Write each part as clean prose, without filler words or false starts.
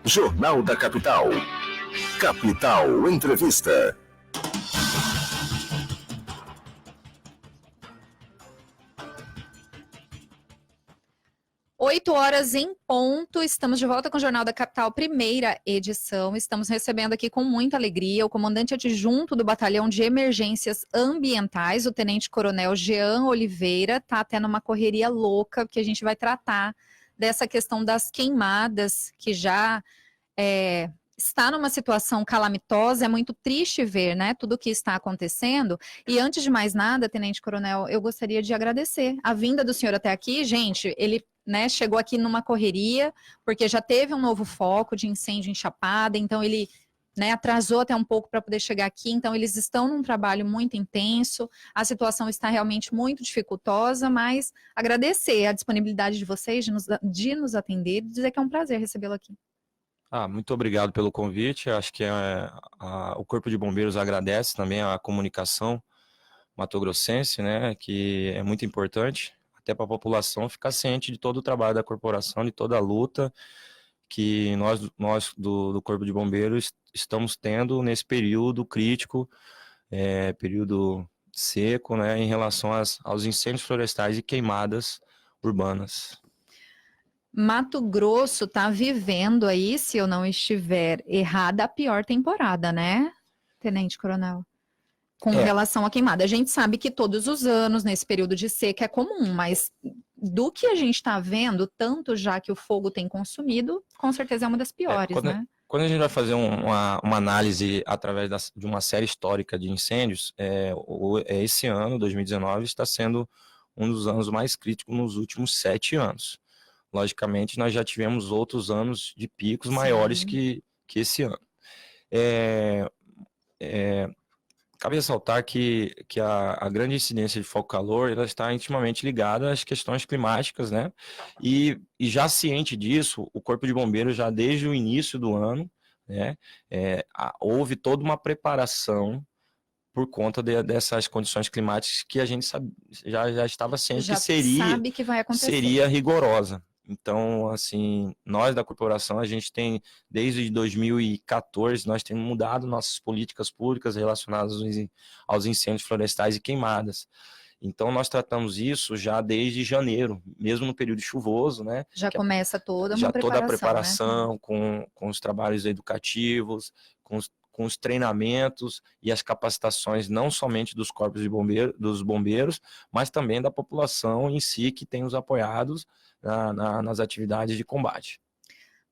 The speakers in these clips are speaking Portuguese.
Jornal da Capital. Capital Entrevista. Oito horas em ponto, estamos de volta com o Jornal da Capital, primeira edição. Estamos recebendo aqui com muita alegria o comandante adjunto do Batalhão de Emergências Ambientais, o Tenente-Coronel Jean Oliveira. Está tendo uma correria louca, porque a gente vai tratar dessa questão das queimadas, que já está numa situação calamitosa. É muito triste ver, né, tudo o que está acontecendo. E antes de mais nada, Tenente Coronel, eu gostaria de agradecer a vinda do senhor até aqui. Gente, ele chegou aqui numa correria, porque já teve um novo foco de incêndio em Chapada, então ele atrasou até um pouco para poder chegar aqui. Então eles estão num trabalho muito intenso, a situação está realmente muito dificultosa, mas agradecer a disponibilidade de vocês de nos atender e dizer que é um prazer recebê-lo aqui. Muito obrigado pelo convite. Acho que o Corpo de Bombeiros agradece também a comunicação mato-grossense, né, que é muito importante, até para a população ficar ciente de todo o trabalho da corporação, de toda a luta que nós do Corpo de Bombeiros estamos tendo nesse período crítico, período seco, né, em relação aos incêndios florestais e queimadas urbanas. Mato Grosso está vivendo aí, se eu não estiver errada, a pior temporada, né, Tenente Coronel? Com relação à queimada. A gente sabe que todos os anos, nesse período de seca, é comum, mas do que a gente está vendo, tanto já que o fogo tem consumido, com certeza é uma das piores, né? Quando a gente vai fazer uma análise através de uma série histórica de incêndios, esse ano, 2019, está sendo um dos anos mais críticos nos últimos 7 anos. Logicamente, nós já tivemos outros anos de picos maiores que esse ano. Cabe ressaltar que a grande incidência de foco calor ela está intimamente ligada às questões climáticas, né? E já ciente disso, o Corpo de Bombeiros, já desde o início do ano, né, houve toda uma preparação por conta dessas condições climáticas que a gente já estava ciente que seria rigorosa. Então, assim, nós da corporação, a gente tem, desde 2014, nós temos mudado nossas políticas públicas relacionadas aos incêndios florestais e queimadas. Então, nós tratamos isso já desde janeiro, mesmo no período chuvoso, né? Já começa toda a preparação, né? com os trabalhos educativos, com os treinamentos e as capacitações, não somente dos corpos dos bombeiros, mas também da população em si, que tem os apoiados nas atividades de combate.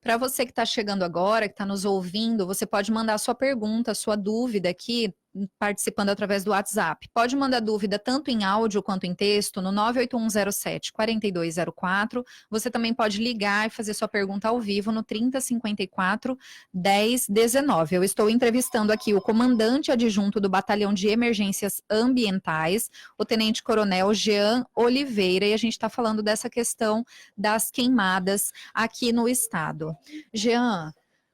Para você que está chegando agora, que está nos ouvindo, você pode mandar a sua pergunta, a sua dúvida aqui, participando através do WhatsApp. Pode mandar dúvida tanto em áudio quanto em texto no 98107-4204. Você também pode ligar e fazer sua pergunta ao vivo no 3054-1019. Eu estou entrevistando aqui o comandante adjunto do Batalhão de Emergências Ambientais, o Tenente-Coronel Jean Oliveira, e a gente está falando dessa questão das queimadas aqui no estado. Jean,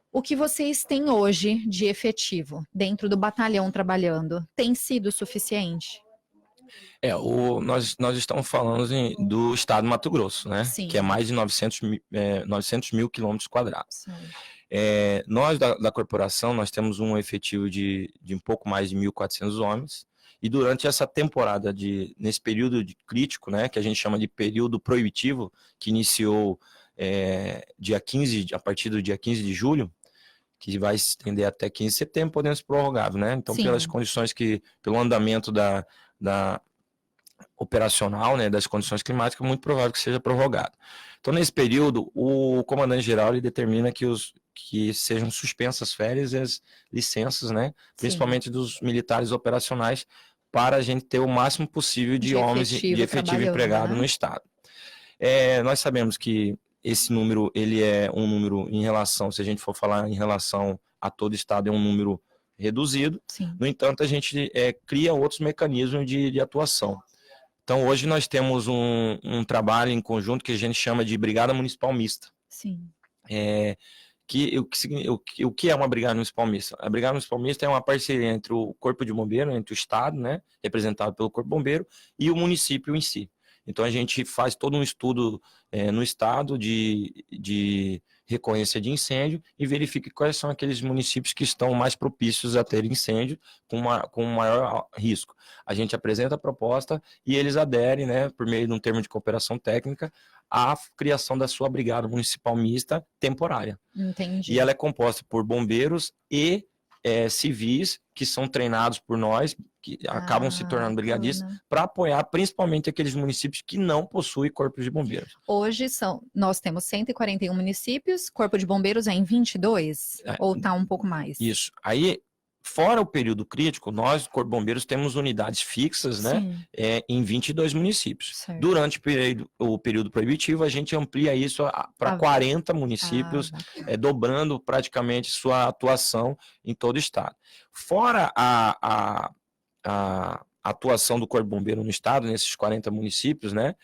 o que vocês têm hoje de efetivo dentro do batalhão trabalhando tem sido suficiente? Nós estamos falando do estado do Mato Grosso, né? Sim. Que é mais de 900 mil quilômetros quadrados. Nós da corporação, nós temos um efetivo de um pouco mais de 1.400 homens, e durante essa temporada, nesse período crítico, né, que a gente chama de período proibitivo, que iniciou a partir do dia 15 de julho, que vai se estender até 15 de setembro, podendo ser prorrogado, né? Então, pelas condições pelo andamento da operacional, né, das condições climáticas, é muito provável que seja prorrogado. Então, nesse período, o comandante-geral ele determina que sejam suspensas as férias e as licenças, né, principalmente dos militares operacionais, para a gente ter o máximo possível de homens de efetivo empregado, né, no estado. Nós sabemos que esse número, ele é um número em relação, se a gente for falar em relação a todo o estado, é um número reduzido. No entanto, a gente cria outros mecanismos de atuação. Então, hoje nós temos um trabalho em conjunto que a gente chama de Brigada Municipal Mista. O que é uma Brigada Municipal Mista? A Brigada Municipal Mista é uma parceria entre o Corpo de Bombeiro, entre o Estado, né, representado pelo Corpo de Bombeiro, e o município em si. Então, a gente faz todo um estudo no Estado de recorrência de incêndio e verifique quais são aqueles municípios que estão mais propícios a ter incêndio com maior risco. A gente apresenta a proposta e eles aderem, né, por meio de um termo de cooperação técnica, à criação da sua brigada municipal mista temporária. Entendi. E ela é composta por bombeiros e civis que são treinados por nós, que acabam se tornando brigadistas, para apoiar principalmente aqueles municípios que não possuem corpos de bombeiros. Hoje nós temos 141 municípios, corpo de bombeiros é em 22? Ou está um pouco mais? Isso. Aí, fora o período crítico, nós, Corpo de Bombeiros, temos unidades fixas, né, em 22 municípios. Certo. Durante o período proibitivo, a gente amplia isso para 40 municípios, dobrando praticamente sua atuação em todo o estado. Fora a atuação do Corpo de Bombeiro no estado, nesses 40 municípios, né,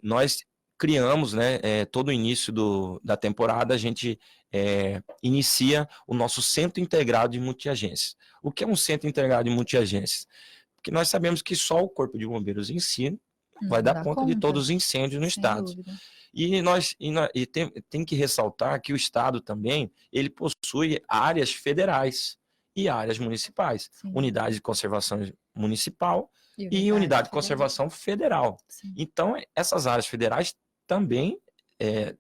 nós criamos, né, todo o início da temporada, a gente inicia o nosso Centro Integrado de Multiagências. O que é um Centro Integrado de Multiagências? Porque nós sabemos que só o Corpo de Bombeiros em si vai dar conta de todos os incêndios no estado. E tem que ressaltar que o estado também, ele possui áreas federais e áreas municipais. Unidade de conservação municipal e unidade de conservação federal. Então, essas áreas federais também,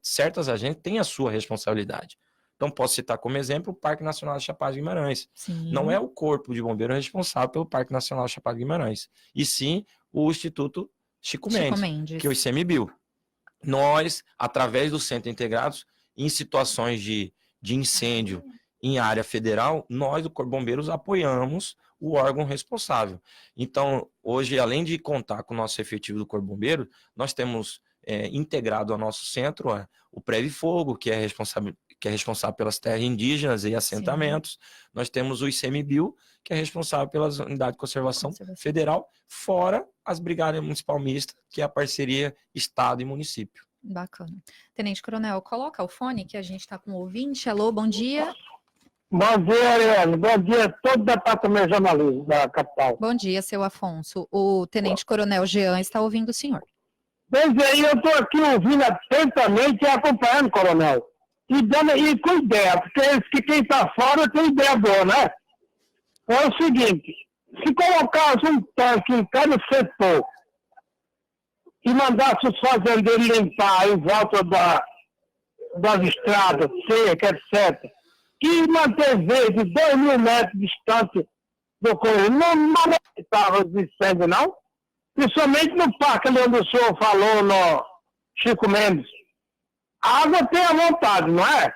certas agências têm a sua responsabilidade. Então, posso citar como exemplo o Parque Nacional da Chapada de Guimarães. Não é o Corpo de Bombeiro responsável pelo Parque Nacional da Chapada de Guimarães, e sim o Instituto Chico Mendes, que é o ICMBio. Nós, através do Centro Integrados, em situações de incêndio em área federal, nós, do Corpo de Bombeiros, apoiamos o órgão responsável. Então, hoje, além de contar com o nosso efetivo do Corpo de Bombeiros, nós temos integrado ao nosso centro o Preve Fogo, que é responsável pelas terras indígenas e assentamentos. Nós temos o ICMBio, que é responsável pelas unidades de conservação federal, fora as brigadas municipal mistas, que é a parceria Estado e município. Bacana. Tenente Coronel, coloca o fone que a gente está com o ouvinte. Alô, bom dia. Bom dia, Ariane. Bom dia a todo o departamento de jornalismo da capital. Bom dia, seu Afonso. O Tenente Coronel Jean está ouvindo o senhor. Desde aí eu estou aqui ouvindo atentamente e acompanhando, Coronel. E com ideia, porque quem está fora tem ideia boa, né? É o seguinte, se colocasse um tanque em cada setor e mandasse os fazendeiros limpar em volta das estradas, seca, etc., e manter verde 2.000 metros distante do correio, não estava os incêndios, não? Principalmente no parque ali onde o senhor falou, no Chico Mendes. A água tem a vontade, não é?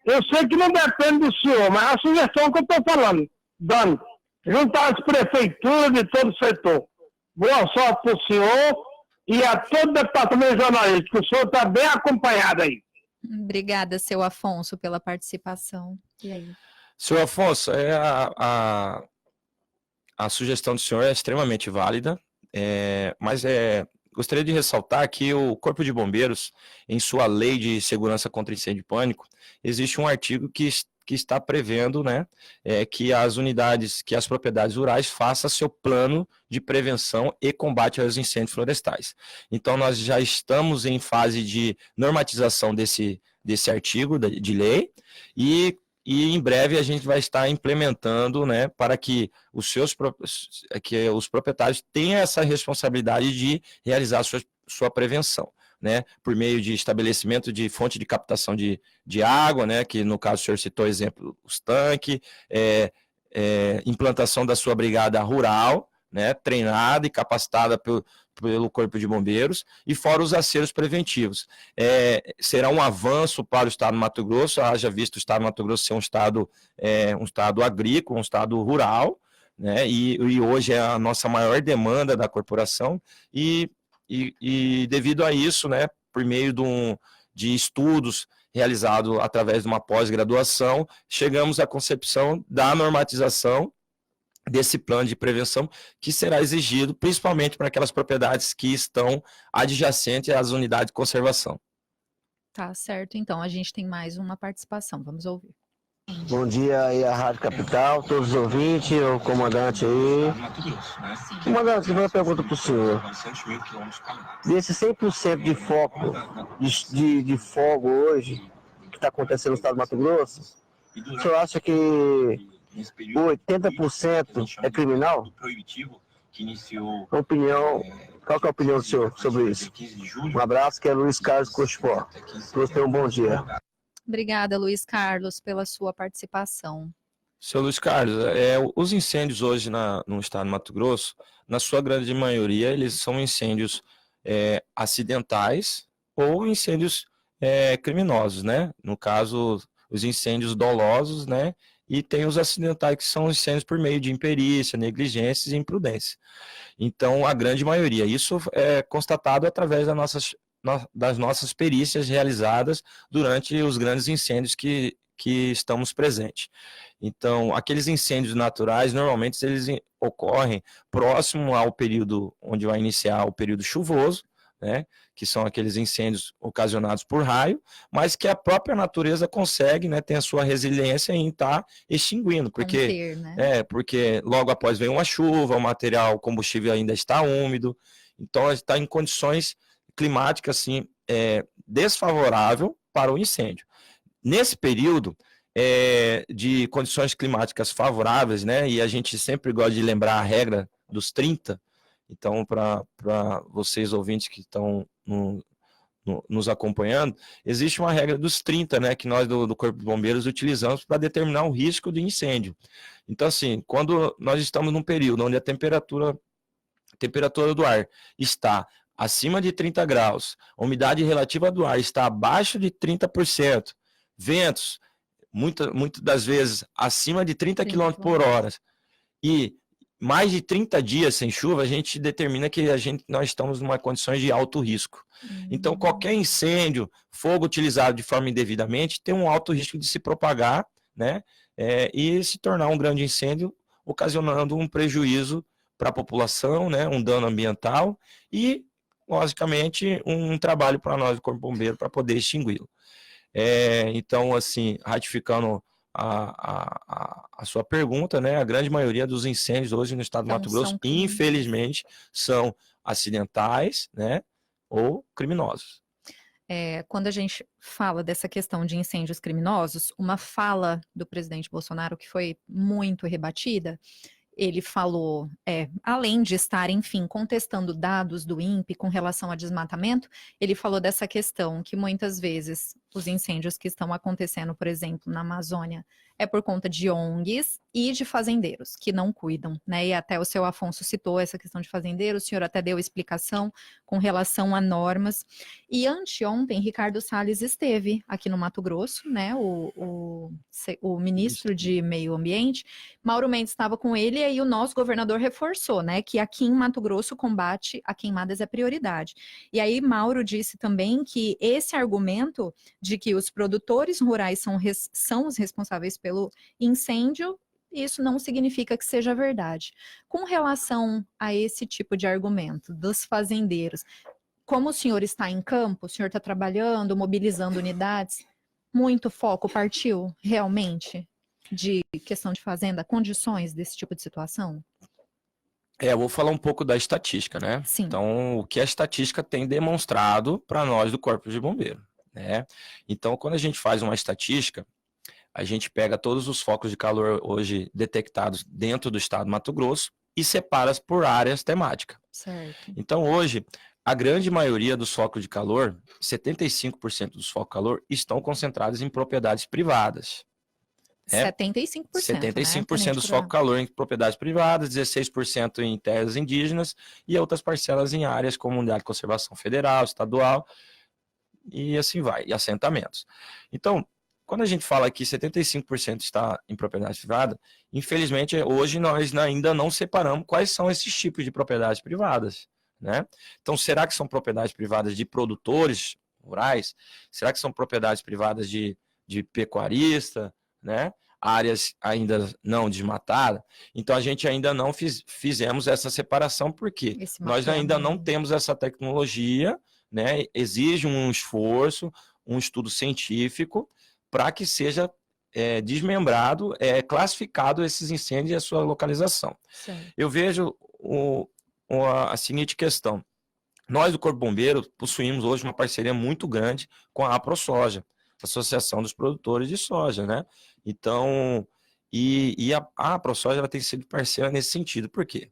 Eu sei que não depende do senhor, mas é a sugestão que eu estou falando, dando. Juntar as prefeituras de todo o setor. Boa sorte para o senhor e a todo o departamento jornalístico. O senhor está bem acompanhado aí. Obrigada, seu Afonso, pela participação. E aí? Senhor Afonso, a sugestão do senhor é extremamente válida, mas gostaria de ressaltar que o Corpo de Bombeiros, em sua lei de segurança contra incêndio e pânico, existe um artigo que está prevendo, né, que as propriedades rurais façam seu plano de prevenção e combate aos incêndios florestais. Então, nós já estamos em fase de normatização desse artigo de lei e em breve a gente vai estar implementando, né, para que os proprietários tenham essa responsabilidade de realizar sua prevenção, né, por meio de estabelecimento de fonte de captação de água, né, que no caso o senhor citou exemplo, os tanques, implantação da sua brigada rural, né, treinada e capacitada pelo Corpo de Bombeiros, e fora os aceros preventivos. Será um avanço para o estado do Mato Grosso, haja visto o estado do Mato Grosso ser um estado agrícola, um estado rural, né, e hoje é a nossa maior demanda da corporação, e devido a isso, né, por meio de estudos realizados através de uma pós-graduação, chegamos à concepção da normatização desse plano de prevenção que será exigido principalmente para aquelas propriedades que estão adjacentes às unidades de conservação. Tá certo, então a gente tem mais uma participação, vamos ouvir. Bom dia aí à Rádio Capital, todos os ouvintes, o comandante aí. Comandante, eu vou uma pergunta para o senhor. Desse 100% de foco, de fogo hoje, que está acontecendo no estado do Mato Grosso, o senhor acha que 80% é criminal? Opinião, qual que é a opinião do senhor sobre isso? Um abraço, que é Luiz Carlos Cochipó. Todos tenham um bom dia. Obrigada, Luiz Carlos, pela sua participação. Seu Luiz Carlos, os incêndios hoje no estado do Mato Grosso, na sua grande maioria, eles são incêndios acidentais ou incêndios criminosos, né? No caso, os incêndios dolosos, né? E tem os acidentais, que são incêndios por meio de imperícia, negligências e imprudência. Então, a grande maioria. Isso é constatado através das nossas perícias realizadas durante os grandes incêndios que estamos presentes. Então, aqueles incêndios naturais, normalmente, eles ocorrem próximo ao período onde vai iniciar o período chuvoso, né, que são aqueles incêndios ocasionados por raio, mas que a própria natureza consegue, né, tem a sua resiliência em estar extinguindo, porque, né? Porque logo após vem uma chuva, o combustível ainda está úmido, então está em condições climáticas assim, desfavorável para o incêndio. Nesse período de condições climáticas favoráveis, né, e a gente sempre gosta de lembrar a regra dos 30, então, para vocês ouvintes que estão nos acompanhando, existe uma regra dos 30, né, que nós do Corpo de Bombeiros utilizamos para determinar o risco de incêndio. Então, assim, quando nós estamos num período onde a temperatura do ar está acima de 30 graus, a umidade relativa do ar está abaixo de 30%, ventos, muitas das vezes, acima de 30 km por hora, e mais de 30 dias sem chuva, a gente determina que nós estamos em condições de alto risco. Então, qualquer incêndio, fogo utilizado de forma indevidamente, tem um alto risco de se propagar, né, e se tornar um grande incêndio, ocasionando um prejuízo para a população, né, um dano ambiental e, logicamente, um trabalho para nós do Corpo Bombeiro para poder extingui-lo. Então, assim, ratificando a sua pergunta, né, a grande maioria dos incêndios hoje no estado do Mato Grosso, infelizmente, são acidentais, né, ou criminosos. Quando a gente fala dessa questão de incêndios criminosos, uma fala do presidente Bolsonaro que foi muito rebatida, ele falou, além de estar, enfim, contestando dados do INPE com relação a desmatamento, ele falou dessa questão que muitas vezes os incêndios que estão acontecendo, por exemplo, na Amazônia, é por conta de ONGs e de fazendeiros que não cuidam, né? E até o seu Afonso citou essa questão de fazendeiros, o senhor até deu explicação com relação a normas. E anteontem, Ricardo Salles esteve aqui no Mato Grosso, né? O ministro de Meio Ambiente, Mauro Mendes estava com ele, e aí o nosso governador reforçou, né? Que aqui em Mato Grosso o combate a queimadas é prioridade. E aí Mauro disse também que esse argumento de que os produtores rurais são os responsáveis pelo incêndio, isso não significa que seja verdade. Com relação a esse tipo de argumento dos fazendeiros, como o senhor está em campo, o senhor está trabalhando, mobilizando unidades, muito foco partiu realmente de questão de fazenda, condições desse tipo de situação? Eu vou falar um pouco da estatística, né? Sim. Então, o que a estatística tem demonstrado para nós do Corpo de Bombeiro, né? Então, quando a gente faz uma estatística, a gente pega todos os focos de calor hoje detectados dentro do estado do Mato Grosso e separa por áreas temáticas. Certo. Então, hoje, a grande maioria dos focos de calor, 75% dos focos de calor, estão concentrados em propriedades privadas. 75%. 75% né? dos focos de calor em propriedades privadas, 16% em terras indígenas e outras parcelas em áreas como Unidade de Conservação Federal, estadual e assim vai, e assentamentos. Então, quando a gente fala que 75% está em propriedade privada, infelizmente hoje nós ainda não separamos quais são esses tipos de propriedades privadas, né? Então, será que são propriedades privadas de produtores rurais? Será que são propriedades privadas de pecuarista, né? Áreas ainda não desmatadas? Então, a gente ainda não fizemos essa separação, porque nós ainda não temos essa tecnologia, né? Exige um esforço, um estudo científico, para que seja desmembrado, classificado esses incêndios e a sua localização. Certo. Eu vejo a seguinte questão. Nós do Corpo Bombeiro possuímos hoje uma parceria muito grande com a AproSoja, Associação dos Produtores de Soja, né? Então, a AproSoja ela tem sido parceira nesse sentido. Por quê?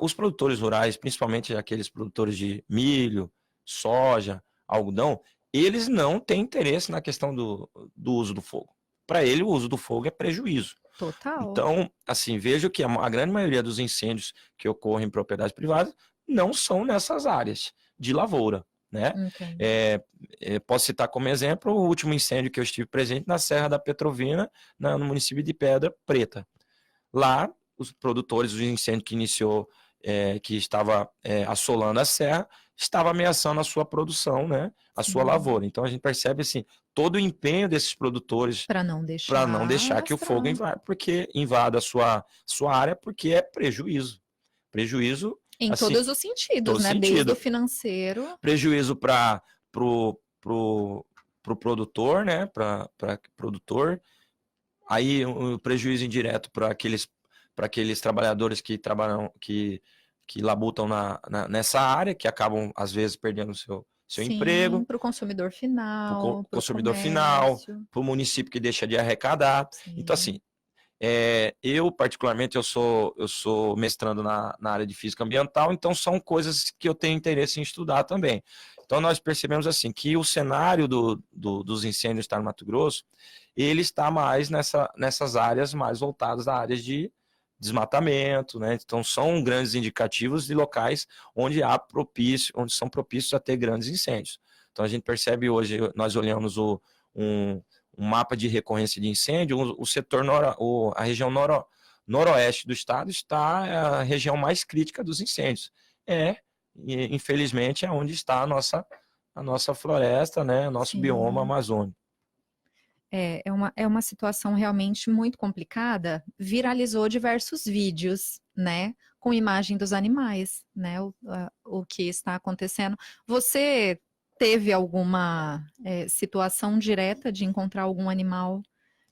Os produtores rurais, principalmente aqueles produtores de milho, soja, algodão, eles não têm interesse na questão do uso do fogo. Para ele, o uso do fogo é prejuízo. Total. Então, assim, vejo que a grande maioria dos incêndios que ocorrem em propriedades privadas não são nessas áreas de lavoura, né? Posso citar como exemplo o último incêndio que eu estive presente na Serra da Petrovina, no município de Pedra Preta. Lá, os produtores, o incêndio que iniciou, que estava assolando a serra, estava ameaçando a sua produção, né? A sua lavoura. Então, a gente percebe, assim, todo o empenho desses produtores para não deixar que o fogo invada, porque invada a sua área, porque é prejuízo. Prejuízo em assim, todos os sentidos, né? Desde o financeiro. Prejuízo para pro produtor, né? Para produtor. Aí o prejuízo indireto para aqueles trabalhadores que trabalham, que labutam nessa área, que acabam, às vezes, perdendo o seu emprego. Para o consumidor final. Para o município que deixa de arrecadar. Sim. Então, assim, eu, particularmente, eu sou mestrando na área de física ambiental, então são coisas que eu tenho interesse em estudar também. Então, nós percebemos, assim, que o cenário dos incêndios no estado do Mato Grosso, ele está mais nessas áreas mais voltadas a áreas de desmatamento, né? Então são grandes indicativos de locais onde são propícios a ter grandes incêndios. Então a gente percebe hoje, nós olhamos um mapa de recorrência de incêndio, o setor a região noroeste do estado está a região mais crítica dos incêndios. E, infelizmente, é onde está a nossa floresta, né? Nosso bioma amazônico. É uma situação realmente muito complicada. Viralizou diversos vídeos, né, com imagem dos animais, né, o que está acontecendo. Você teve alguma situação direta de encontrar algum animal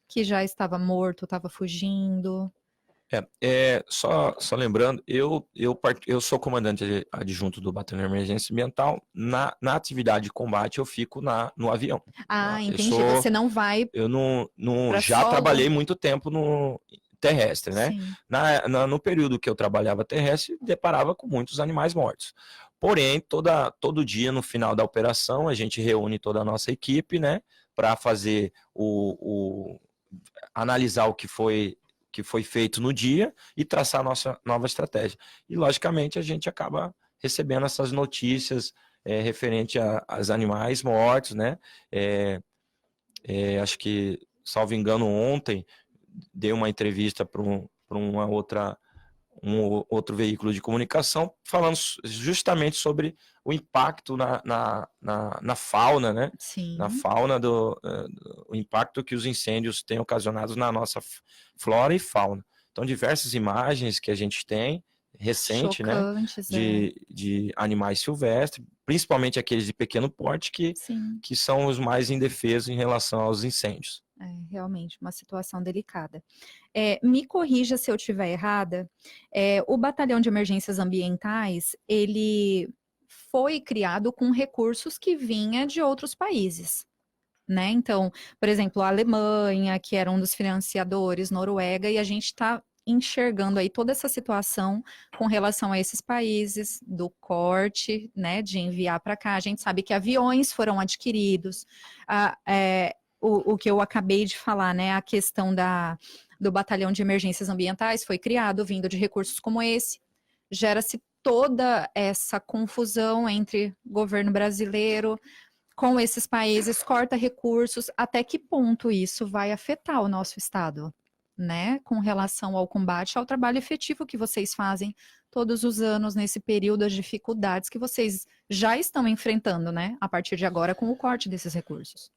que já estava morto, estava fugindo? Só lembrando, eu sou comandante adjunto do Batalhão de Emergência Ambiental. Na atividade de combate, eu fico no avião. Entendi. Você não vai. Eu já trabalhei muito tempo no terrestre, né? No período que eu trabalhava terrestre, deparava com muitos animais mortos. Porém, todo dia, no final da operação, a gente reúne toda a nossa equipe, né? Para fazer analisar o que foi feito no dia e traçar a nossa nova estratégia. E, logicamente, a gente acaba recebendo essas notícias referente aos animais mortos, né? Acho que, salvo engano, ontem, dei uma entrevista para um outro veículo de comunicação, falando justamente sobre o impacto na fauna, né? Sim. Na fauna, o impacto que os incêndios têm ocasionado na nossa flora e fauna. Então, diversas imagens que a gente tem, recente, né? De animais silvestres, principalmente aqueles de pequeno porte, que são os mais indefesos em relação aos incêndios. Realmente, uma situação delicada. Me corrija se eu estiver errada, o Batalhão de Emergências Ambientais, ele foi criado com recursos que vinha de outros países, né? Então, por exemplo, a Alemanha, que era um dos financiadores, Noruega, e a gente está enxergando aí toda essa situação com relação a esses países, do corte, né, de enviar para cá. A gente sabe que aviões foram adquiridos, o que eu acabei de falar, né, a questão do Batalhão de Emergências Ambientais foi criado vindo de recursos como esse. Gera-se toda essa confusão entre governo brasileiro com esses países, corta recursos. Até que ponto isso vai afetar o nosso estado, né, com relação ao combate, ao trabalho efetivo que vocês fazem todos os anos nesse período, as dificuldades que vocês já estão enfrentando, né, a partir de agora com o corte desses recursos?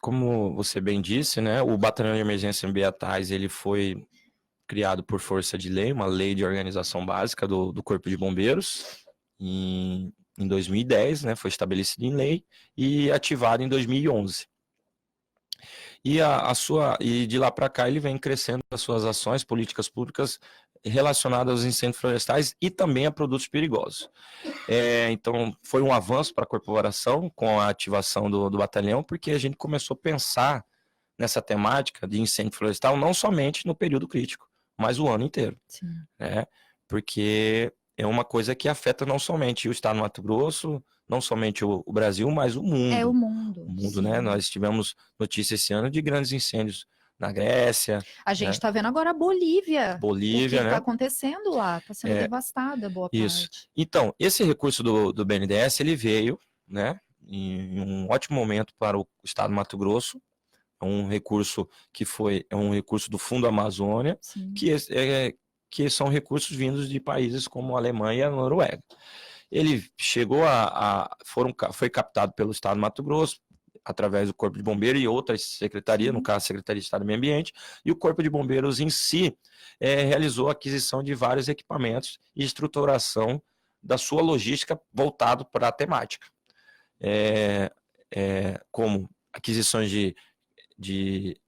Como você bem disse, né, o Batalhão de Emergências Ambientais, ele foi criado por força de lei, uma lei de organização básica do Corpo de Bombeiros, em 2010, né, foi estabelecido em lei e ativado em 2011. E de lá para cá ele vem crescendo as suas ações, políticas públicas relacionadas aos incêndios florestais e também a produtos perigosos. Então, foi um avanço para a corporação com a ativação do batalhão, porque a gente começou a pensar nessa temática de incêndio florestal não somente no período crítico, mas o ano inteiro. Sim. Né? Porque é uma coisa que afeta não somente o estado do Mato Grosso, não somente o Brasil, mas o mundo. É o mundo. O mundo, sim. né? Nós tivemos notícia esse ano de grandes incêndios na Grécia. A gente né? está vendo agora a Bolívia. Bolívia, o que né? está acontecendo lá? Está sendo devastada boa Isso. parte. Então, esse recurso do BNDES, ele veio, né, em um ótimo momento para o estado do Mato Grosso. É um recurso um recurso do Fundo Amazônia, Sim. que são recursos vindos de países como a Alemanha e a Noruega. Ele chegou foi captado pelo estado do Mato Grosso, através do Corpo de Bombeiros e outras secretarias, no caso a Secretaria de Estado do Meio Ambiente, e o Corpo de Bombeiros em si realizou a aquisição de vários equipamentos e estruturação da sua logística voltado para a temática, como aquisições de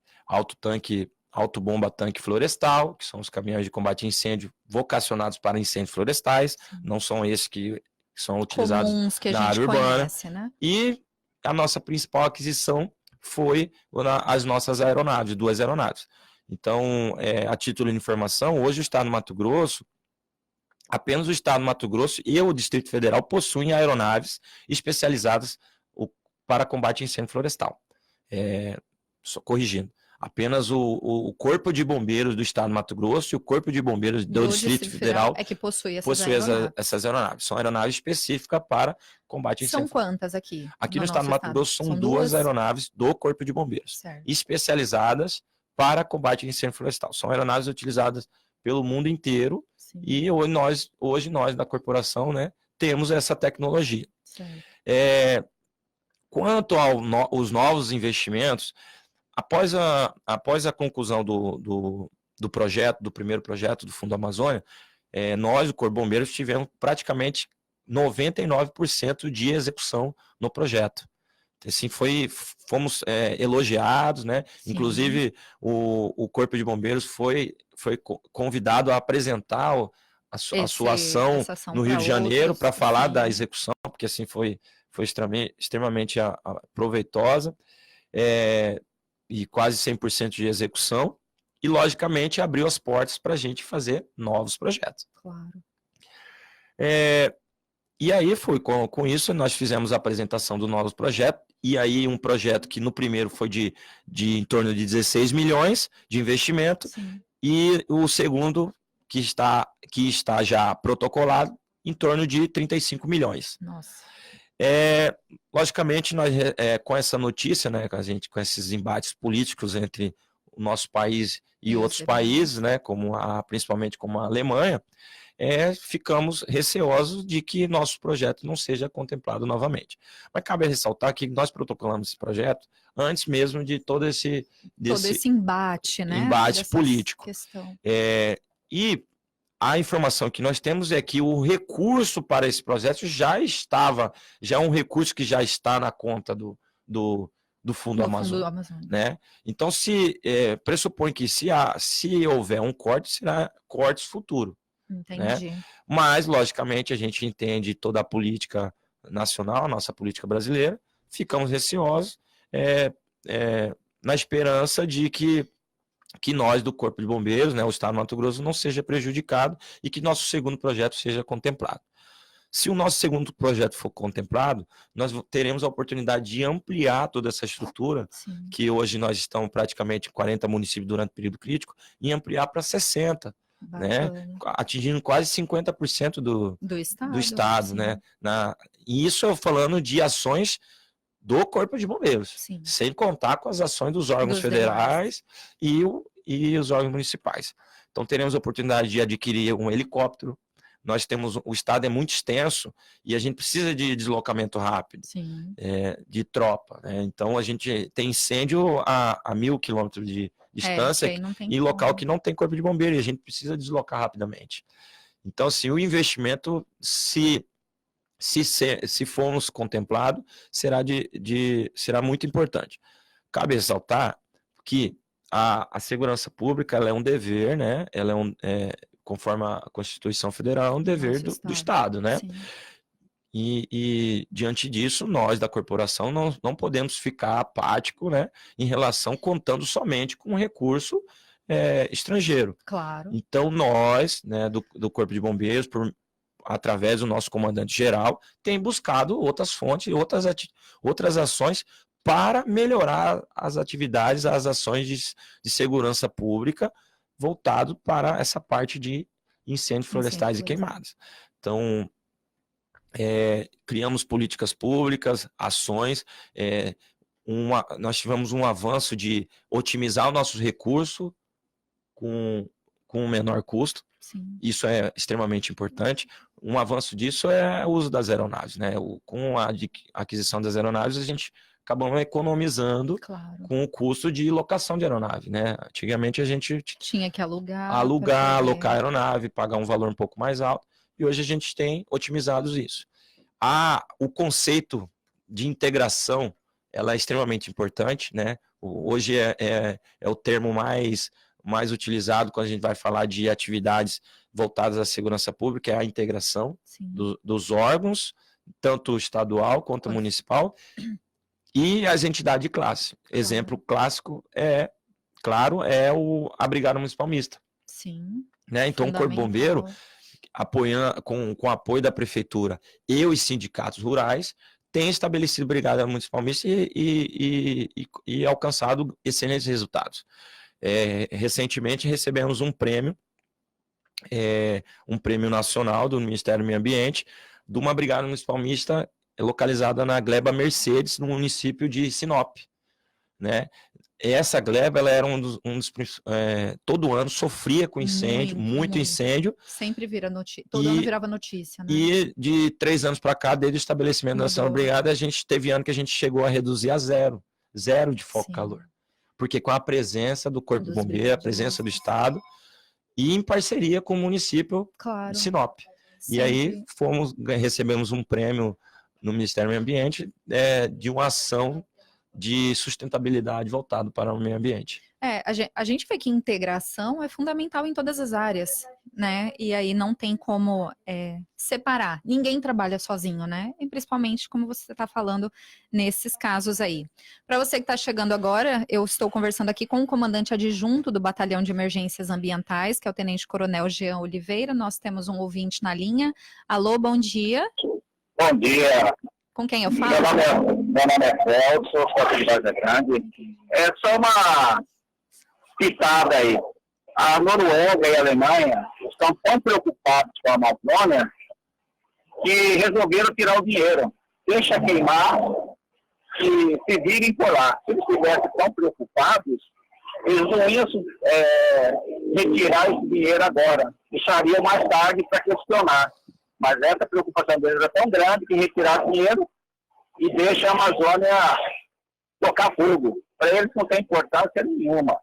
autobomba-tanque florestal, que são os caminhões de combate a incêndio vocacionados para incêndios florestais, não são esses que são utilizados comuns que a na gente área urbana. conhece, né? E a nossa principal aquisição foi as nossas aeronaves, 2 aeronaves. Então, a título de informação, hoje o estado do Mato Grosso, apenas o estado do Mato Grosso e o Distrito Federal possuem aeronaves especializadas para combate a incêndio florestal. Só corrigindo, apenas o Corpo de Bombeiros do estado do Mato Grosso e o Corpo de Bombeiros do Distrito Federal é que possui essas aeronaves. São aeronaves específicas para combate a incêndio. São quantas aqui? Aqui no estado do Mato Grosso são 2 aeronaves do Corpo de Bombeiros, certo, especializadas para combate a incêndio florestal. São aeronaves utilizadas pelo mundo inteiro. Sim. E hoje nós da corporação, né, temos essa tecnologia. Quanto aos novos investimentos, após a conclusão do primeiro projeto do Fundo Amazônia, nós, o Corpo de Bombeiros, tivemos praticamente 99% de execução no projeto. Assim, fomos elogiados, né? Sim. Inclusive, o Corpo de Bombeiros foi convidado a aprovar a sua ação no Rio de Janeiro para falar da execução, porque assim foi extremamente proveitosa. E quase 100% de execução, e logicamente abriu as portas para a gente fazer novos projetos. Claro. E aí com isso nós fizemos a apresentação do novo projeto, e aí um projeto que no primeiro foi de em torno de 16 milhões de investimento. Sim. E o segundo que está já protocolado em torno de 35 milhões. Nossa. Logicamente, nós, com essa notícia, né, com esses embates políticos entre o nosso país e outros países, né, principalmente como a Alemanha, ficamos receosos de que nosso projeto não seja contemplado novamente. Mas cabe ressaltar que nós protocolamos esse projeto antes mesmo de todo esse embate, né? Embate político. E a informação que nós temos é que o recurso para esse projeto já é um recurso que já está na conta do Fundo Amazônia, né? Então, pressupõe que se houver um corte, será cortes futuro. Entendi. Né? Mas, logicamente, a gente entende toda a política nacional, a nossa política brasileira, ficamos receosos na esperança de que nós do Corpo de Bombeiros, né, o Estado do Mato Grosso, não seja prejudicado e que nosso segundo projeto seja contemplado. Se o nosso segundo projeto for contemplado, nós teremos a oportunidade de ampliar toda essa estrutura, sim, que hoje nós estamos praticamente em 40 municípios durante o período crítico, e ampliar para 60, né, atingindo quase 50% do estado, né? E isso eu falando de ações do Corpo de Bombeiros, sim, sem contar com as ações dos órgãos federais e os órgãos municipais. Então teremos a oportunidade de adquirir um helicóptero. O estado é muito extenso e a gente precisa de deslocamento rápido, de tropa, né? Então a gente tem incêndio a 1.000 quilômetros de distância em local que não tem Corpo de Bombeiro, e a gente precisa deslocar rapidamente. Então, assim, o investimento, se formos contemplado, será muito importante. Cabe ressaltar que a segurança pública ela é um dever, né? Ela conforme a Constituição Federal, é um dever do Estado, né? Sim. E diante disso, nós da corporação não podemos ficar apático, né, em relação contando somente com recurso estrangeiro. Claro. Então nós, né, do Corpo de Bombeiros, através do nosso comandante-geral, tem buscado outras fontes, outras ações para melhorar as atividades, as ações de segurança pública voltado para essa parte de incêndios florestais e queimadas. Então, criamos políticas públicas, ações, nós tivemos um avanço de otimizar o nosso recurso com um menor custo. Sim. Isso é extremamente importante. Um avanço disso é o uso das aeronaves, né? Com a aquisição das aeronaves, a gente acabamos economizando com o custo de locação de aeronave, né? Antigamente a gente tinha que alocar alocar a aeronave, pagar um valor um pouco mais alto, e hoje a gente tem otimizado isso. O conceito de integração, ela é extremamente importante, né? Hoje é o termo mais utilizado quando a gente vai falar de atividades voltadas à segurança pública, é a integração dos órgãos, tanto estadual quanto municipal, e as entidades de classe. Exemplo clássico é a Brigada Municipal Mista. Sim. Né? Então, o Corpo Bombeiro, apoiando, com apoio da Prefeitura e os sindicatos rurais, tem estabelecido Brigada Municipal Mista e alcançado excelentes resultados. Recentemente recebemos um prêmio nacional do Ministério do Meio Ambiente, de uma Brigada Municipal Mista localizada na Gleba Mercedes, no município de Sinop, né? Essa gleba, ela era todo ano sofria com incêndio, muito incêndio. Sempre vira notícia, todo ano virava notícia, né? E de 3 anos para cá, desde o estabelecimento da Nacional Brigada, teve ano que a gente chegou a reduzir a zero de foco calor. Porque com a presença do Corpo de Bombeiro, a presença do Estado, e em parceria com o município de Sinop. E aí recebemos um prêmio no Ministério do Meio Ambiente de uma ação de sustentabilidade voltado para o meio ambiente. A gente vê que integração é fundamental em todas as áreas, né? E aí não tem como separar. Ninguém trabalha sozinho, né? E principalmente como você está falando nesses casos aí. Para você que está chegando agora, eu estou conversando aqui com o comandante adjunto do Batalhão de Emergências Ambientais, que é o Tenente Coronel Jean Oliveira. Nós temos um ouvinte na linha. Alô, bom dia. Bom dia. Com quem eu falo? Meu nome é Celso, sou de Vargas Grande. É só uma pitada aí. A Noruega e a Alemanha estão tão preocupados com a Amazônia que resolveram tirar o dinheiro. Deixa queimar e se virem por lá. Se eles estivessem tão preocupados, eles não iam retirar esse dinheiro agora. Deixariam mais tarde para questionar. Mas essa preocupação deles é tão grande que retirar dinheiro e deixa a Amazônia tocar fogo. Para eles não tem importância nenhuma.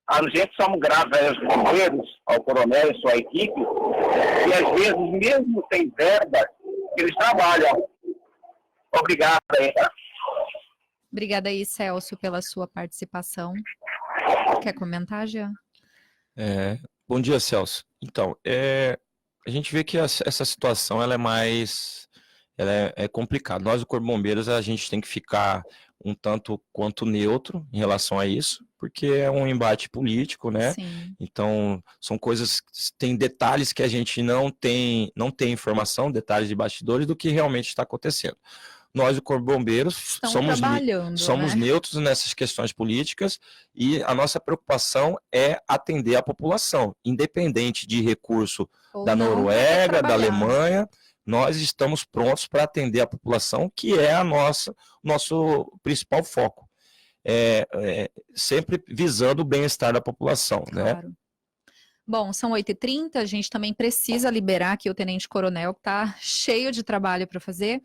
A gente somos graves aos bombeiros, ao coronel e sua equipe, e às vezes, mesmo sem verba, eles trabalham. Obrigado aí. Obrigada aí, Celso, pela sua participação. Quer comentar, Jean? Bom dia, Celso. Então, a gente vê que essa situação ela é complicada. Nós, do Corpo de Bombeiros, a gente tem que ficar um tanto quanto neutro em relação a isso, porque é um embate político, né? Sim. Então, são coisas, tem detalhes que a gente não tem informação, detalhes de bastidores do que realmente está acontecendo. Nós, do Corpo de Bombeiros, somos neutros nessas questões políticas e a nossa preocupação é atender a população, independente de recurso da Noruega, da Alemanha, nós estamos prontos para atender a população, que é nosso principal foco. Sempre visando o bem-estar da população, claro, né? Bom, são 8h30, a gente também precisa liberar aqui o Tenente Coronel, que está cheio de trabalho para fazer.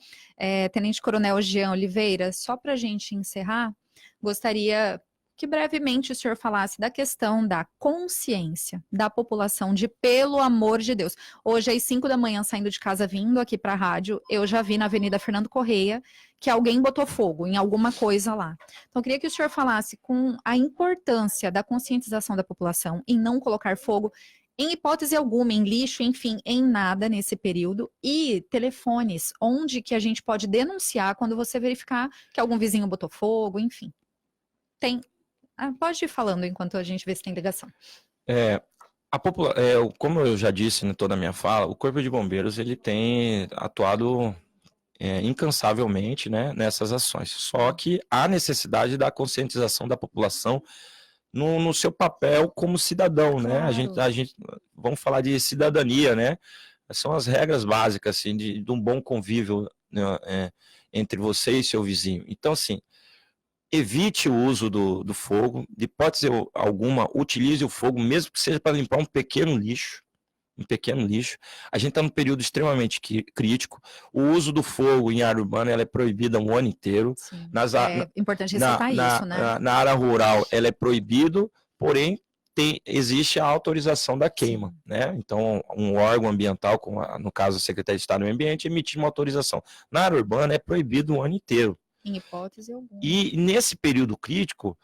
Tenente Coronel Jean Oliveira, só para a gente encerrar, gostaria que brevemente o senhor falasse da questão da consciência da população de, pelo amor de Deus. Hoje, às 5 da manhã, saindo de casa, vindo aqui para a rádio, eu já vi na Avenida Fernando Correia que alguém botou fogo em alguma coisa lá. Então, eu queria que o senhor falasse com a importância da conscientização da população em não colocar fogo em hipótese alguma, em lixo, enfim, em nada nesse período, e telefones, onde que a gente pode denunciar quando você verificar que algum vizinho botou fogo, enfim. Pode ir falando enquanto a gente vê se tem ligação. Como eu já disse em toda a minha fala, o Corpo de Bombeiros ele tem atuado incansavelmente, né, nessas ações. Só que há necessidade da conscientização da população no seu papel como cidadão, né? Claro. A gente vamos falar de cidadania, né? São as regras básicas assim, de um bom convívio, né, entre você e seu vizinho. Então, assim, evite o uso do fogo, de hipótese alguma, utilize o fogo, mesmo que seja para limpar um pequeno lixo. A gente está num período extremamente crítico. O uso do fogo em área urbana ela é proibida o ano inteiro. Sim, é importante ressaltar isso, né? Na área rural ela é proibido, porém existe a autorização da queima, né? Então, um órgão ambiental, no caso a Secretaria de Estado do Meio Ambiente, emite uma autorização. Na área urbana é proibido o ano inteiro. Em hipótese alguma. E nesse período crítico,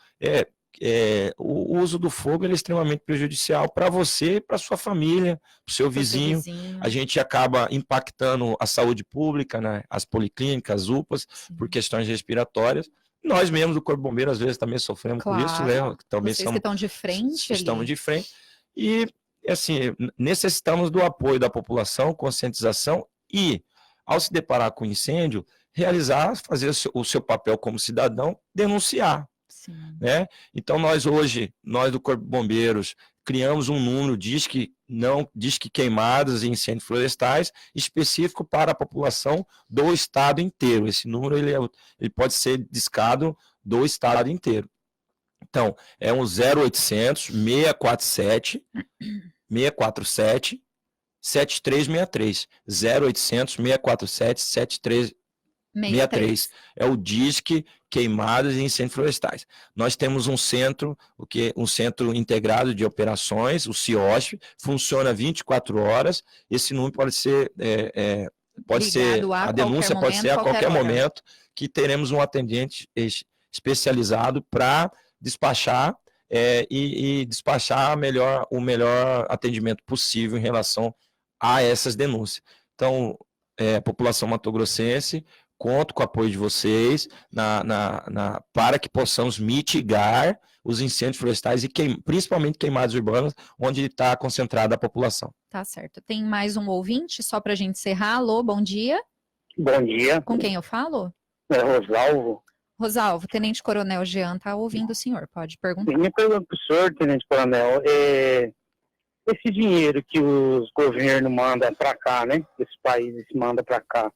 o uso do fogo ele é extremamente prejudicial para você, para sua família, para o seu vizinho. A gente acaba impactando a saúde pública, né? As policlínicas, as UPAs, por questões respiratórias. Nós mesmos do Corpo de Bombeiros, às vezes, também sofremos por isso, né? Também vocês que estão de frente. Estamos de frente. E, assim, necessitamos do apoio da população, conscientização e, ao se deparar com incêndio, fazer o seu papel como cidadão, denunciar. Né? Então, nós do Corpo de Bombeiros, criamos um número Disque Queimadas e Incêndios Florestais específico para a população do estado inteiro. Esse número ele pode ser discado do estado inteiro. Então, é um 0800 647 7363. 0800 647 7363. É o Disque Queimadas e Incêndios Florestais. Nós temos um centro integrado de operações, o CIOSF, funciona 24 horas. Esse número pode ser, a denúncia pode ser a qualquer momento, que teremos um atendente especializado para despachar e despachar o melhor atendimento possível em relação a essas denúncias. Então, população matogrossense, conto com o apoio de vocês para que possamos mitigar os incêndios florestais e principalmente queimadas urbanas, onde está concentrada a população. Tá certo. Tem mais um ouvinte, só para a gente encerrar. Alô, bom dia. Bom dia. Com quem eu falo? É Rosalvo. Rosalvo, Tenente Coronel Jean está ouvindo o senhor, pode perguntar. Minha pergunta para o senhor, Tenente Coronel, esse dinheiro que os governos mandam para cá, né? Esse país manda para cá,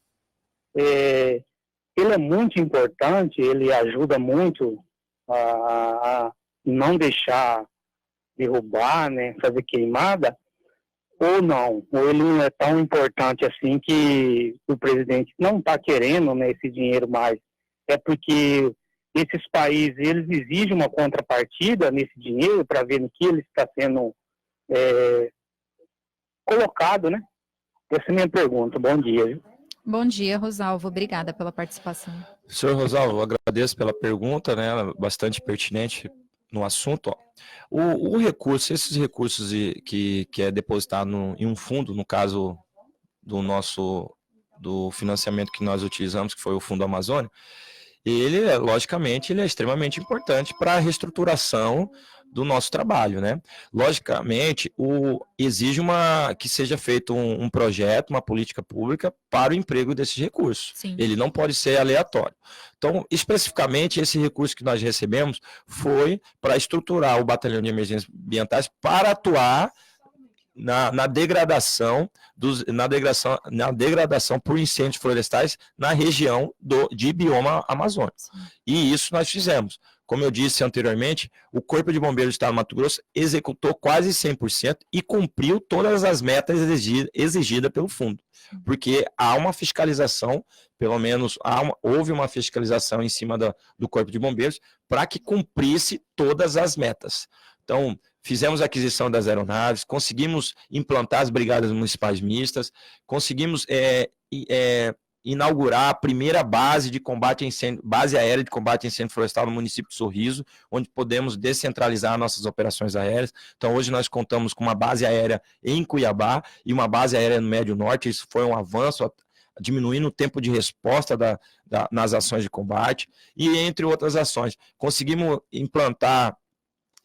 ele é muito importante, ele ajuda muito a não deixar derrubar, né? Fazer queimada, ou não? Ou ele não é tão importante assim que o presidente não está querendo, né, esse dinheiro mais? É porque esses países, eles exigem uma contrapartida nesse dinheiro para ver no que ele está sendo colocado, né? Essa é a minha pergunta. Bom dia. Viu? Bom dia, Rosalvo. Obrigada pela participação. Senhor Rosalvo, agradeço pela pergunta, né? Bastante pertinente no assunto. Ó. O recurso, esses recursos que é depositado em um fundo, no caso do financiamento que nós utilizamos, que foi o Fundo Amazônia, logicamente, ele é extremamente importante para a reestruturação do nosso trabalho, né? Logicamente, exige que seja feito um projeto, uma política pública para o emprego desses recursos. Sim. Ele não pode ser aleatório. Então, especificamente, esse recurso que nós recebemos foi para estruturar o Batalhão de Emergências Ambientais para atuar na degradação por incêndios florestais na região de bioma amazônico. E isso nós fizemos. como eu disse anteriormente, o Corpo de Bombeiros do Estado do Mato Grosso executou quase 100% e cumpriu todas as metas exigidas pelo fundo, porque há uma fiscalização, pelo menos houve uma fiscalização em cima do Corpo de Bombeiros para que cumprisse todas as metas. Então, fizemos a aquisição das aeronaves, conseguimos implantar as brigadas municipais mistas, conseguimos inaugurar a primeira base de combate a incêndio, base aérea de combate a incêndio florestal no município de Sorriso, onde podemos descentralizar nossas operações aéreas. Então, hoje nós contamos com uma base aérea em Cuiabá e uma base aérea no Médio Norte. Isso foi um avanço, diminuindo o tempo de resposta nas ações de combate, e entre outras ações. Conseguimos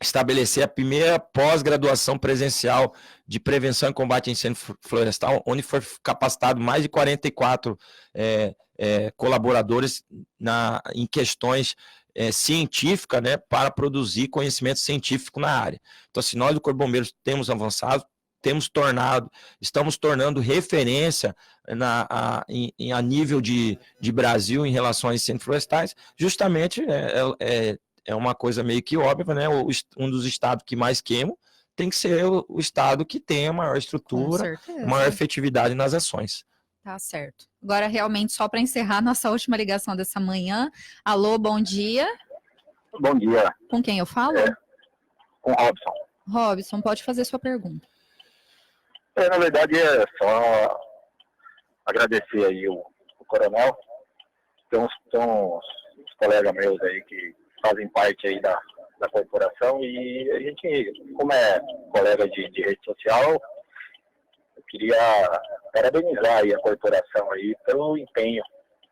estabelecer a primeira pós-graduação presencial de prevenção e combate a incêndio florestal, onde foi capacitado mais de 44 colaboradores em questões científicas, né, para produzir conhecimento científico na área. Então, assim, nós do Corpo de Bombeiros temos avançado, estamos tornando referência a nível de Brasil em relação a incêndios florestais, justamente é uma coisa meio que óbvia, né? Um dos estados que mais queimam tem que ser o estado que tem a maior estrutura, maior efetividade nas ações. Tá certo. Agora, realmente, só para encerrar nossa última ligação dessa manhã. Alô, bom dia. Bom dia. Com quem eu falo? Com o Robson. Robson, pode fazer sua pergunta. Na verdade, é só agradecer aí o coronel. Tem uns colegas meus aí que fazem parte aí da corporação, e a gente, como é colega de rede social, eu queria parabenizar aí a corporação aí pelo empenho.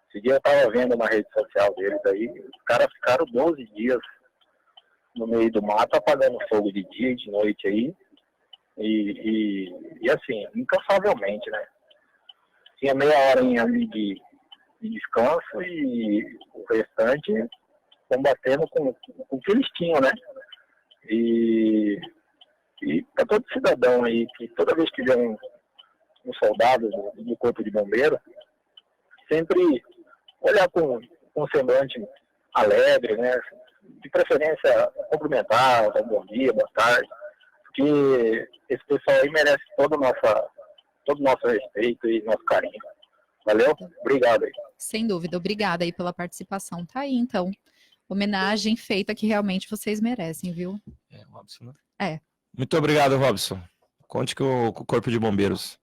Esse dia eu estava vendo na rede social deles aí, os caras ficaram 12 dias no meio do mato apagando fogo de dia e de noite aí, e assim, incansavelmente, né? Tinha meia hora ali de descanso e o restante combatendo com o que eles tinham, né? E para todo cidadão aí, que toda vez que vê um soldado do Corpo de Bombeiro, sempre olhar com um semblante alegre, né? De preferência cumprimentar, dar um bom dia, boa tarde, porque esse pessoal aí merece todo o nosso respeito e nosso carinho. Valeu? Obrigado aí. Sem dúvida, obrigada aí pela participação. Tá aí, então. Homenagem feita que realmente vocês merecem, viu? Robson, né? É. Muito obrigado, Robson. Conte com o Corpo de Bombeiros.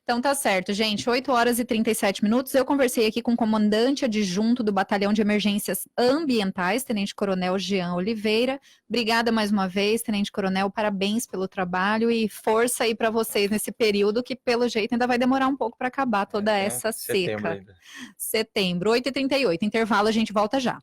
Então tá certo, gente. 8h37. Eu conversei aqui com o comandante adjunto do Batalhão de Emergências Ambientais, Tenente Coronel Jean Oliveira. Obrigada mais uma vez, Tenente Coronel. Parabéns pelo trabalho e força aí para vocês nesse período que, pelo jeito, ainda vai demorar um pouco para acabar toda essa seca. Setembro ainda. Setembro, 8h38. Intervalo, a gente volta já.